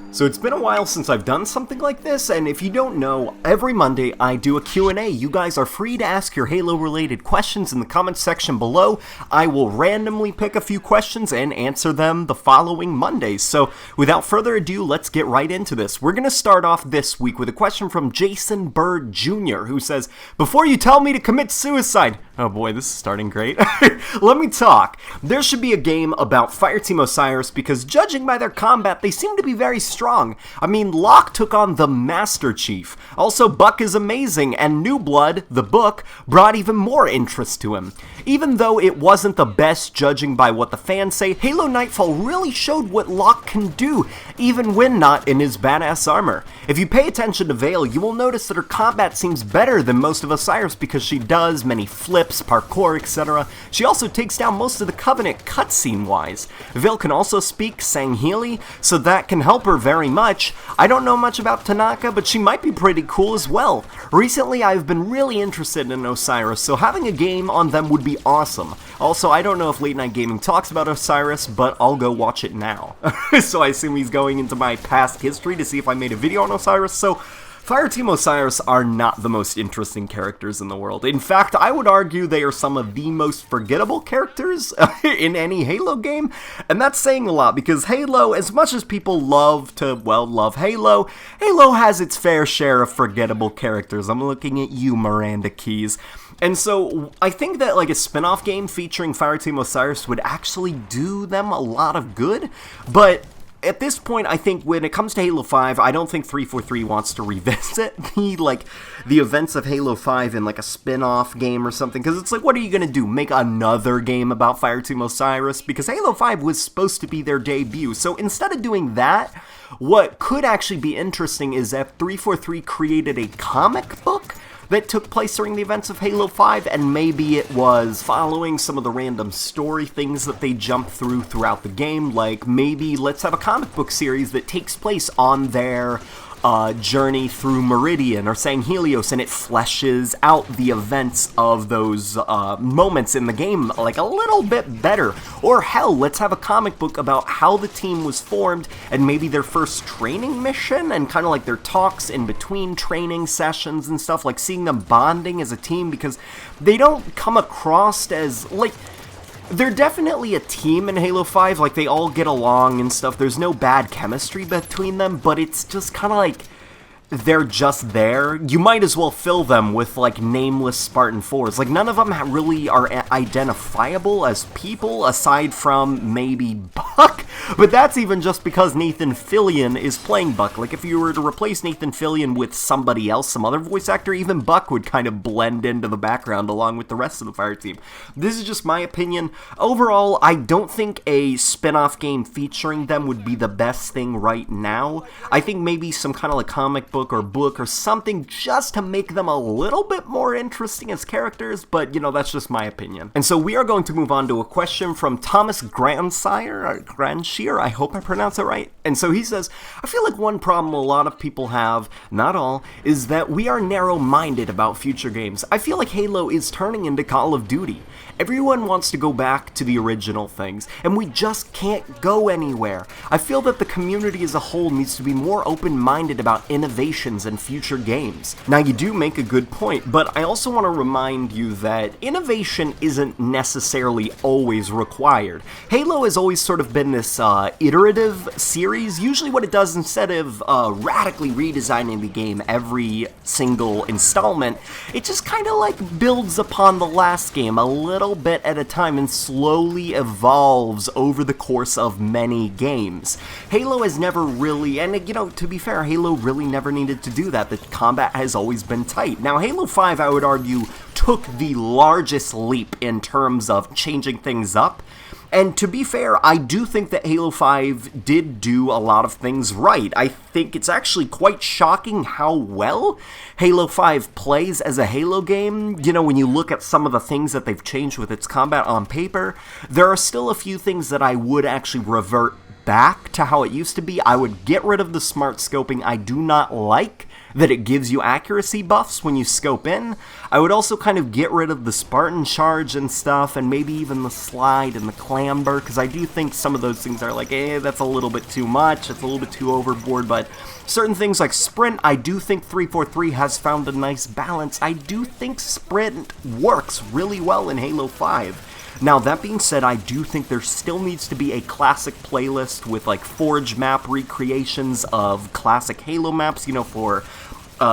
So it's been a while since I've done something like this, and if you don't know, every Monday I do a Q&A. You guys are free to ask your Halo-related questions in the comments section below. I will randomly pick a few questions and answer them the following Mondays. So without further ado, let's get right into this. We're going to start off this week with a question from Jason Bird Jr., who says, "Before you tell me to commit suicide..." Oh boy, this is starting great. "Let me talk. There should be a game about Fireteam Osiris because judging by their combat, they seem to be very strong. I mean, Locke took on the Master Chief. Also, Buck is amazing, and New Blood, the book, brought even more interest to him. Even though it wasn't the best judging by what the fans say, Halo Nightfall really showed what Locke can do, even when not in his badass armor. If you pay attention to Vale, you will notice that her combat seems better than most of Osiris because she does many flips, parkour, etc. She also takes down most of the Covenant cutscene-wise. Vale can also speak Sangheili, so that can help her very much. I don't know much about Tanaka, but she might be pretty cool as well. Recently, I've been really interested in Osiris, so having a game on them would be awesome. Also, I don't know if Late Night Gaming talks about Osiris, but I'll go watch it now." So I assume he's going into my past history to see if I made a video on Osiris. So Fireteam Osiris are not the most interesting characters in the world. In fact, I would argue they are some of the most forgettable characters in any Halo game, and that's saying a lot because Halo, as much as people love to, well, love Halo, Halo has its fair share of forgettable characters. I'm looking at you, Miranda Keys. And so, I think that like a spin-off game featuring Fireteam Osiris would actually do them a lot of good, but at this point, I think when it comes to Halo 5, I don't think 343 wants to revisit the events of Halo 5 in like a spin-off game or something, because it's like, what are you going to do? Make another game about Fireteam Osiris? Because Halo 5 was supposed to be their debut, so instead of doing that, what could actually be interesting is that 343 created a comic book that took place during the events of Halo 5, and maybe it was following some of the random story things that they jump throughout the game, like maybe let's have a comic book series that takes place on their journey through Meridian or Sanghelios, and it fleshes out the events of those moments in the game like a little bit better. Or hell, let's have a comic book about how the team was formed and maybe their first training mission and kind of like their talks in between training sessions and stuff, like seeing them bonding as a team, because they don't come across as like, they're definitely a team in Halo 5, like they all get along and stuff, there's no bad chemistry between them, but it's just kind of like, they're just there. You might as well fill them with like nameless Spartan 4s. Like none of them really are identifiable as people aside from maybe Buck, but that's even just because Nathan Fillion is playing Buck. Like if you were to replace Nathan Fillion with somebody else, some other voice actor, even Buck would kind of blend into the background along with the rest of the Fireteam. This is just my opinion. Overall, I don't think a spin-off game featuring them would be the best thing right now. I think maybe some kind of like comic book or something just to make them a little bit more interesting as characters, but you know, that's just my opinion. And so we are going to move on to a question from Thomas Grandshear, I hope I pronounced it right. And so he says, "I feel like one problem a lot of people have, not all, is that we are narrow-minded about future games. I feel like Halo is turning into Call of Duty. Everyone wants to go back to the original things, and we just can't go anywhere. I feel that the community as a whole needs to be more open-minded about innovations and future games." Now, you do make a good point, but I also want to remind you that innovation isn't necessarily always required. Halo has always sort of been this iterative series. Usually what it does, instead of radically redesigning the game every single installment, it just kind of like builds upon the last game a little bit at a time and slowly evolves over the course of many games. Halo has never really, and you know, to be fair, Halo really never needed to do that. The combat has always been tight. Now, Halo 5, I would argue, took the largest leap in terms of changing things up. And to be fair, I do think that Halo 5 did do a lot of things right. I think it's actually quite shocking how well Halo 5 plays as a Halo game. You know, when you look at some of the things that they've changed with its combat on paper, there are still a few things that I would actually revert back to how it used to be. I would get rid of the smart scoping. I do not like that it gives you accuracy buffs when you scope in. I would also kind of get rid of the Spartan charge and stuff, and maybe even the slide and the clamber, because I do think some of those things are like, that's a little bit too much, it's a little bit too overboard, but certain things like sprint, I do think 343 has found a nice balance. I do think sprint works really well in Halo 5. Now, that being said, I do think there still needs to be a classic playlist with, like, Forge map recreations of classic Halo maps, you know, for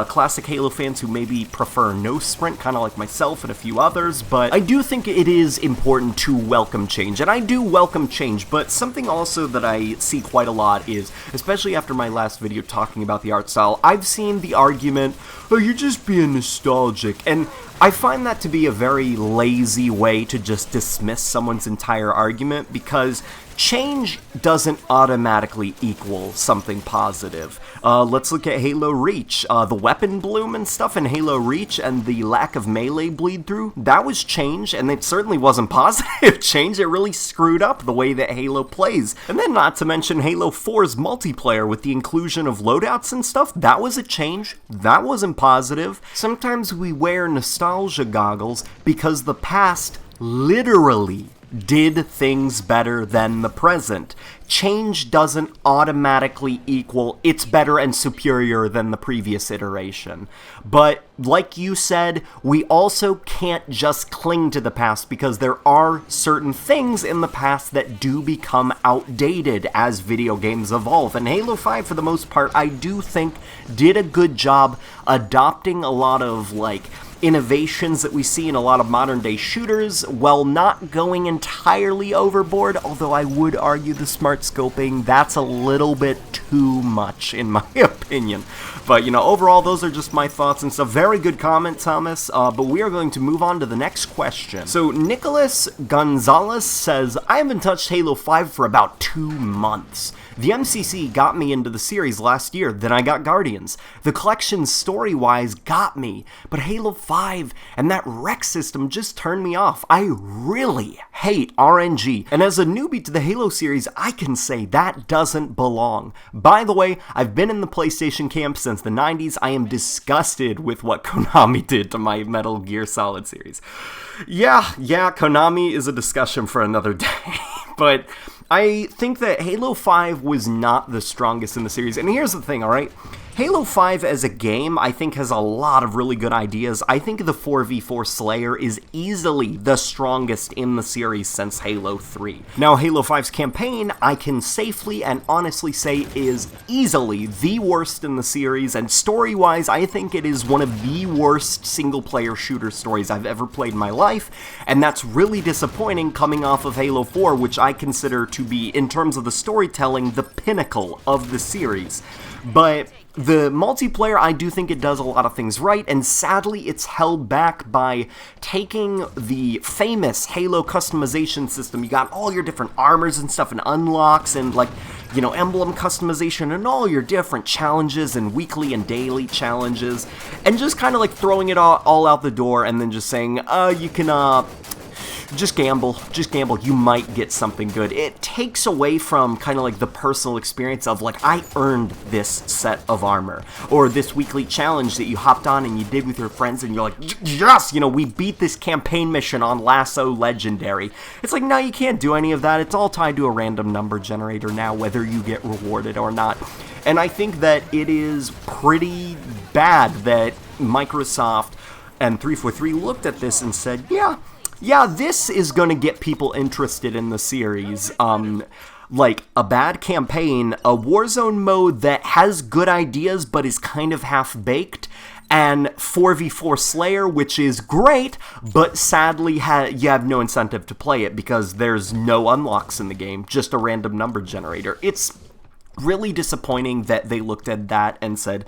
classic Halo fans who maybe prefer no sprint, kind of like myself and a few others, but I do think it is important to welcome change, and I do welcome change, but something also that I see quite a lot is, especially after my last video talking about the art style, I've seen the argument, oh, you're just being nostalgic, and I find that to be a very lazy way to just dismiss someone's entire argument, because change doesn't automatically equal something positive. Let's look at Halo Reach. The weapon bloom and stuff in Halo Reach and the lack of melee bleed through, that was change, and it certainly wasn't positive change. It really screwed up the way that Halo plays. And then not to mention Halo 4's multiplayer with the inclusion of loadouts and stuff, that was a change. That wasn't positive. Sometimes we wear nostalgia goggles because the past literally did things better than the present. Change doesn't automatically equal it's better and superior than the previous iteration. But like you said, we also can't just cling to the past, because there are certain things in the past that do become outdated as video games evolve. And Halo 5, for the most part, I do think did a good job adopting a lot of, like, innovations that we see in a lot of modern day shooters while not going entirely overboard, although I would argue the smart scoping, that's a little bit too much in my opinion. But, you know, overall, those are just my thoughts and stuff. Very good comment, Thomas, but we are going to move on to the next question. So, Nicholas Gonzalez says, I haven't touched Halo 5 for about 2 months. The MCC got me into the series last year, then I got Guardians. The collection story-wise got me, but Halo 5 and that rec system just turned me off. I really hate RNG, and as a newbie to the Halo series, I can say that doesn't belong. By the way, I've been in the PlayStation camp since the 90s. I am disgusted with what Konami did to my Metal Gear Solid series. Yeah, Konami is a discussion for another day, but I think that Halo 5 was not the strongest in the series, and here's the thing, alright? Halo 5 as a game, I think, has a lot of really good ideas. I think the 4v4 Slayer is easily the strongest in the series since Halo 3. Now, Halo 5's campaign, I can safely and honestly say is easily the worst in the series, and story-wise, I think it is one of the worst single-player shooter stories I've ever played in my life, and that's really disappointing coming off of Halo 4, which I consider to be, in terms of the storytelling, the pinnacle of the series. But the multiplayer, I do think it does a lot of things right, and sadly it's held back by taking the famous Halo customization system. You got all your different armors and stuff and unlocks and, like, you know, emblem customization and all your different challenges and weekly and daily challenges, and just kind of like throwing it all out the door and then just saying, you can, just gamble, you might get something good. It takes away from kind of like the personal experience of, like, I earned this set of armor, or this weekly challenge that you hopped on and you did with your friends and you're like, yes, you know, we beat this campaign mission on Lasso Legendary. It's like, no, you can't do any of that. It's all tied to a random number generator now, whether you get rewarded or not. And I think that it is pretty bad that Microsoft and 343 looked at this and said, yeah, this is going to get people interested in the series. Like, a bad campaign, a Warzone mode that has good ideas but is kind of half-baked, and 4v4 Slayer, which is great, but sadly you have no incentive to play it because there's no unlocks in the game, just a random number generator. It's really disappointing that they looked at that and said,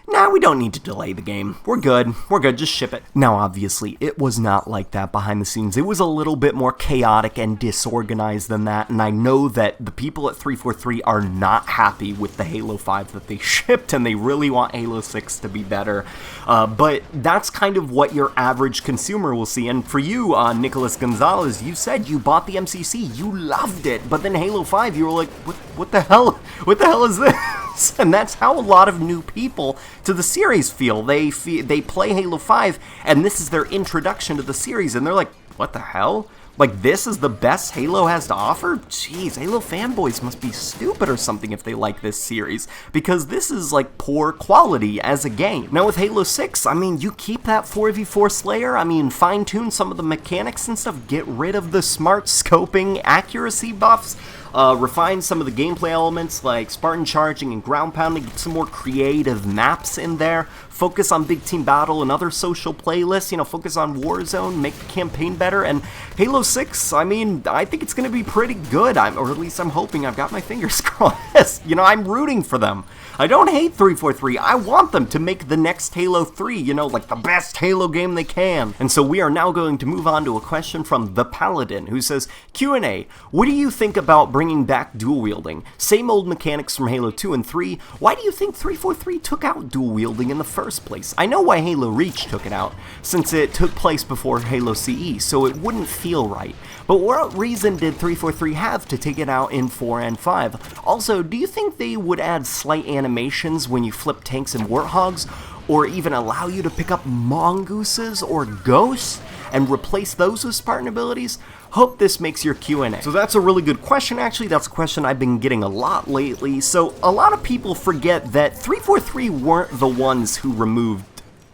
nah, we don't need to delay the game. We're good, just ship it. Now, obviously, it was not like that behind the scenes. It was a little bit more chaotic and disorganized than that, and I know that the people at 343 are not happy with the Halo 5 that they shipped, and they really want Halo 6 to be better. But that's kind of what your average consumer will see, and for you, Nicholas Gonzalez, you said you bought the MCC, you loved it, but then Halo 5, you were like, what the hell? What the hell is this? And that's how a lot of new people to the series feel. They play Halo 5, and this is their introduction to the series, and they're like, what the hell? Like, this is the best Halo has to offer? Jeez, Halo fanboys must be stupid or something if they like this series, because this is, like, poor quality as a game. Now, with Halo 6, I mean, you keep that 4v4 Slayer, I mean, fine-tune some of the mechanics and stuff, get rid of the smart scoping accuracy buffs, refine some of the gameplay elements like Spartan charging and ground pounding, get some more creative maps in there, focus on Big Team Battle and other social playlists, you know, focus on Warzone, make the campaign better, and Halo 6, I mean, I think it's going to be pretty good, or at least I'm hoping. I've got my fingers crossed. You know, I'm rooting for them. I don't hate 343, I want them to make the next Halo 3, you know, like the best Halo game they can. And so we are now going to move on to a question from The Paladin, who says, Q&A, what do you think about bringing back dual wielding? Same old mechanics from Halo 2 and 3, why do you think 343 took out dual wielding in the first place? I know why Halo Reach took it out, since it took place before Halo CE, so it wouldn't feel right. But what reason did 343 have to take it out in 4 and 5? Also, do you think they would add slight animations when you flip tanks and warthogs, or even allow you to pick up mongooses or ghosts and replace those with Spartan abilities? Hope this makes your Q&A. So that's a really good question, actually. That's a question I've been getting a lot lately. So a lot of people forget that 343 weren't the ones who removed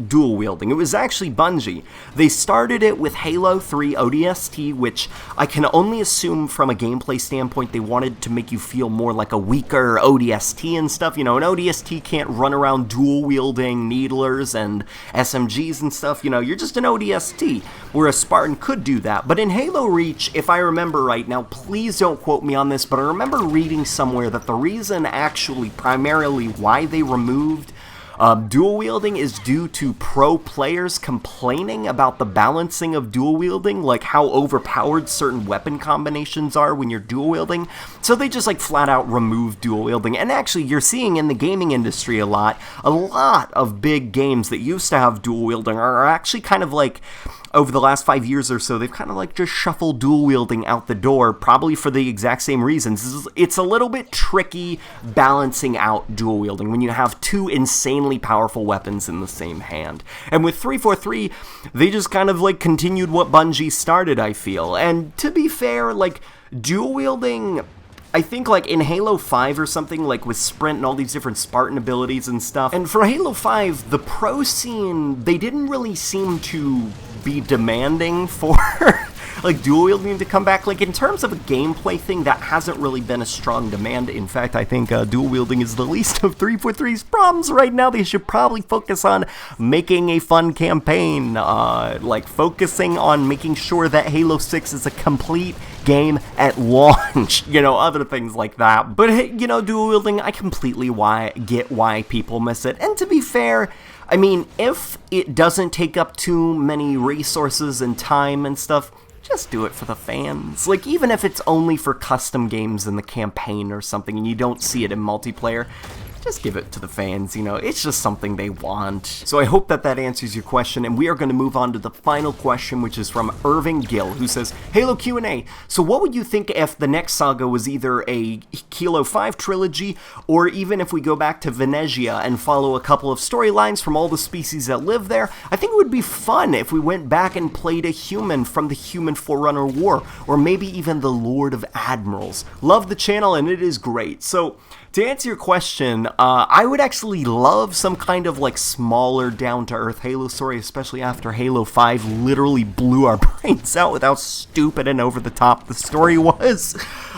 dual wielding. It was actually Bungie. They started it with Halo 3 ODST, which I can only assume from a gameplay standpoint they wanted to make you feel more like a weaker ODST and stuff. You know, an ODST can't run around dual wielding needlers and SMGs and stuff. You know, you're just an ODST, where a Spartan could do that. But in Halo Reach, if I remember right, now please don't quote me on this, but I remember reading somewhere that the reason actually primarily why they removed dual wielding is due to pro players complaining about the balancing of dual wielding, like how overpowered certain weapon combinations are when you're dual wielding. So they just like flat out removed dual wielding. And actually you're seeing in the gaming industry a lot of big games that used to have dual wielding are actually kind of like, over the last 5 years or so, they've kind of like just shuffled dual wielding out the door, probably for the exact same reasons. It's a little bit tricky balancing out dual wielding when you have two insanely powerful weapons in the same hand. And with 343, they just kind of like continued what Bungie started, I feel. And to be fair, like dual wielding, I think like in Halo 5 or something, like with Sprint and all these different Spartan abilities and stuff. And for Halo 5, the pro scene, they didn't really seem to be demanding for like dual wielding to come back. Like in terms of a gameplay thing, that hasn't really been a strong demand. In fact, I think dual wielding is the least of 343's problems right now. They should probably focus on making a fun campaign, like focusing on making sure that Halo 6 is a complete game at launch, you know, other things like that. But, you know, dual wielding, I completely get why people miss it. And to be fair, I mean, if it doesn't take up too many resources and time and stuff, just do it for the fans. Like, even if it's only for custom games in the campaign or something and you don't see it in multiplayer, just give it to the fans, you know, it's just something they want. So I hope that answers your question, and we are going to move on to the final question, which is from Irving Gill, who says, Halo Q&A, so what would you think if the next saga was either a Halo 5 trilogy, or even if we go back to Venezia and follow a couple of storylines from all the species that live there? I think it would be fun if we went back and played a human from the Human Forerunner War, or maybe even the Lord of Admirals. Love the channel, and it is great. So, to answer your question, I would actually love some kind of like smaller down-to-earth Halo story, especially after Halo 5 literally blew our brains out with how stupid and over-the-top the story was.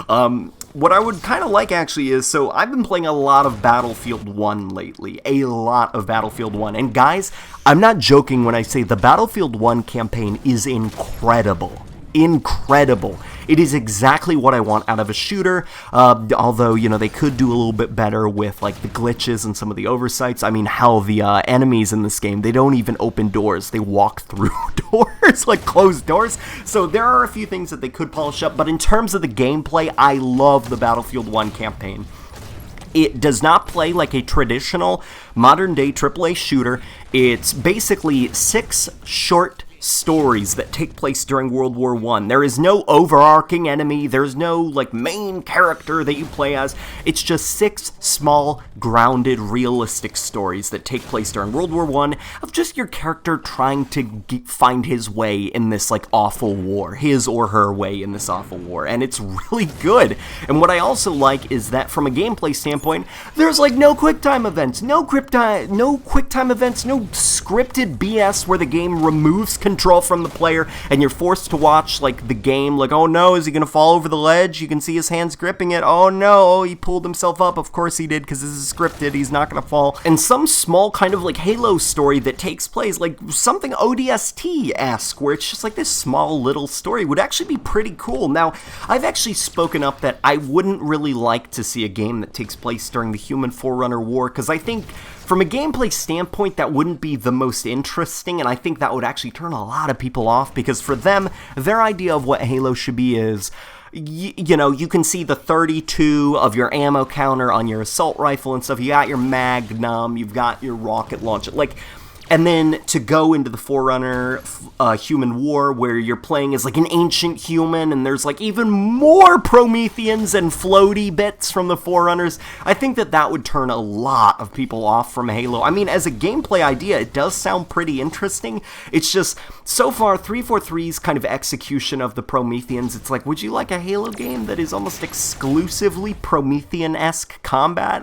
What I would kind of like actually is, so I've been playing a lot of Battlefield 1 lately, a lot of Battlefield 1, and guys, I'm not joking when I say the Battlefield 1 campaign is incredible. incredible. It is exactly what I want out of a shooter, although, you know, they could do a little bit better with, like, the glitches and some of the oversights. I mean, hell, the enemies in this game, they don't even open doors. They walk through doors, like closed doors. So there are a few things that they could polish up, but in terms of the gameplay, I love the Battlefield 1 campaign. It does not play like a traditional modern-day AAA shooter. It's basically 6 short stories that take place during World War I. There is no overarching enemy, there's no, like, main character that you play as. It's just 6 small, grounded, realistic stories that take place during World War I of just your character trying to find his way in this, like, awful war. His or her way in this awful war. And it's really good. And what I also like is that from a gameplay standpoint, there's, like, no QuickTime events, no QuickTime events, no scripted BS where the game removes control from the player and you're forced to watch, like, the game, like, oh no, is he gonna fall over the ledge? You can see his hands gripping it. Oh no, he pulled himself up. Of course he did, because this is scripted. He's not gonna fall. And some small kind of, like, Halo story that takes place, like something ODST-esque, where it's just like this small little story would actually be pretty cool. Now, I've actually spoken up that I wouldn't really like to see a game that takes place during the Human Forerunner War, because I think from a gameplay standpoint, that wouldn't be the most interesting, and I think that would actually turn a lot of people off, because for them, their idea of what Halo should be is, you know, you can see the 32 of your ammo counter on your assault rifle and stuff. You got your Magnum, you've got your rocket launcher, like, and then to go into the Forerunner Human War, where you're playing as, like, an ancient human, and there's, like, even more Prometheans and floaty bits from the Forerunners, I think that that would turn a lot of people off from Halo. I mean, as a gameplay idea, it does sound pretty interesting. It's just, so far, 343's kind of execution of the Prometheans, it's like, would you like a Halo game that is almost exclusively Promethean-esque combat?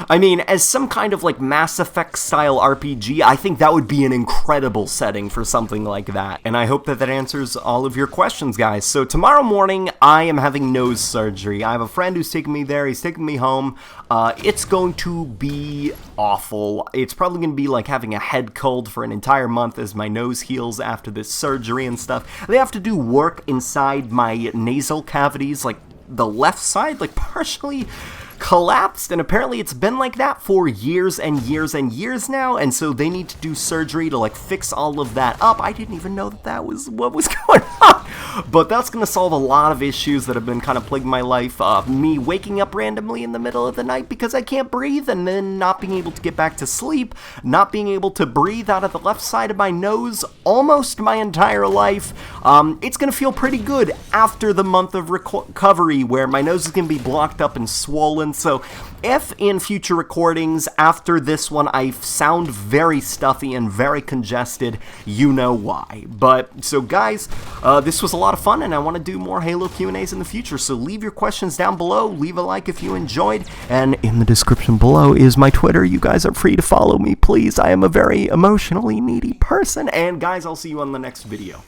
I mean, as some kind of, like, Mass Effect-style RPG, I think that would be an incredible setting for something like that. And I hope that that answers all of your questions, guys. So tomorrow morning, I am having nose surgery. I have a friend who's taking me there. He's taking me home. It's going to be awful. It's probably going to be like having a head cold for an entire month as my nose heals after this surgery and stuff. They have to do work inside my nasal cavities, like the left side, like partially collapsed, and apparently it's been like that for years and years and years now, and so they need to do surgery to, like, fix all of that up. I didn't even know that that was what was going on, but that's gonna solve a lot of issues that have been kind of plaguing my life. Me waking up randomly in the middle of the night because I can't breathe, and then not being able to get back to sleep, not being able to breathe out of the left side of my nose almost my entire life. It's gonna feel pretty good after the month of recovery, where my nose is gonna be blocked up and swollen. So if in future recordings after this one I sound very stuffy and very congested, you know why. But so guys, this was a lot of fun, and I want to do more Halo Q&As in the future, so leave your questions down below, leave a like if you enjoyed, and in the description below is my Twitter. You guys are free to follow me, please. I am a very emotionally needy person, and guys, I'll see you on the next video.